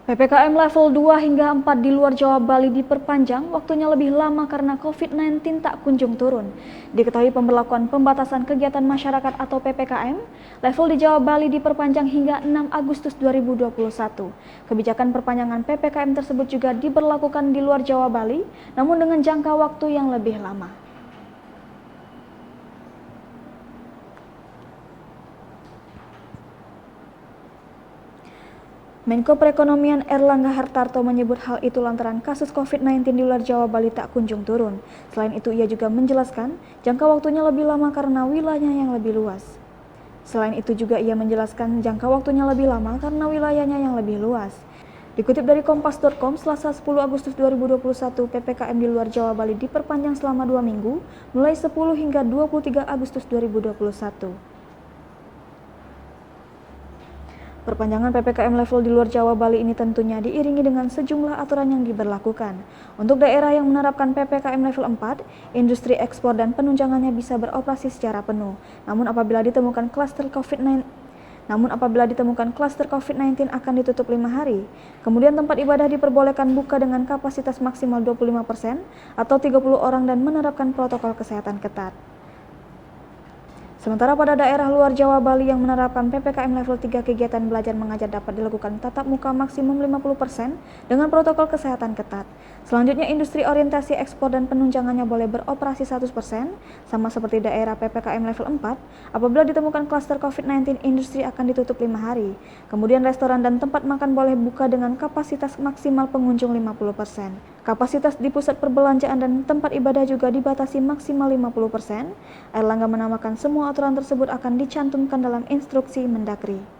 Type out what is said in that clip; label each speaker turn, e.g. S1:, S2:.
S1: PPKM level 2 hingga 4 di luar Jawa Bali diperpanjang, waktunya lebih lama karena COVID-19 tak kunjung turun. Diketahui pemberlakuan pembatasan kegiatan masyarakat atau PPKM, level di Jawa Bali diperpanjang hingga 6 Agustus 2021. Kebijakan perpanjangan PPKM tersebut juga diberlakukan di luar Jawa Bali, namun dengan jangka waktu yang lebih lama. Menko Perekonomian Erlangga Hartarto menyebut hal itu lantaran kasus COVID-19 di luar Jawa Bali tak kunjung turun. Selain itu, ia juga menjelaskan jangka waktunya lebih lama karena wilayahnya yang lebih luas. Dikutip dari Kompas.com, Selasa 10 Agustus 2021, PPKM di luar Jawa Bali diperpanjang selama 2 minggu, mulai 10 hingga 23 Agustus 2021. Perpanjangan PPKM level di luar Jawa Bali ini tentunya diiringi dengan sejumlah aturan yang diberlakukan. Untuk daerah yang menerapkan PPKM level 4, industri ekspor dan penunjangannya bisa beroperasi secara penuh. Namun apabila ditemukan klaster COVID-19 akan ditutup 5 hari. Kemudian tempat ibadah diperbolehkan buka dengan kapasitas maksimal 25% atau 30 orang dan menerapkan protokol kesehatan ketat. Sementara pada daerah luar Jawa Bali yang menerapkan PPKM level 3, kegiatan belajar mengajar dapat dilakukan tatap muka maksimum 50% dengan protokol kesehatan ketat. Selanjutnya, industri orientasi ekspor dan penunjangannya boleh beroperasi 100%, sama seperti daerah PPKM level 4. Apabila ditemukan klaster COVID-19, industri akan ditutup 5 hari. Kemudian restoran dan tempat makan boleh buka dengan kapasitas maksimal pengunjung 50%. Kapasitas di pusat perbelanjaan dan tempat ibadah juga dibatasi maksimal 50%. Erlangga menambahkan semua aturan tersebut akan dicantumkan dalam instruksi Mendagri.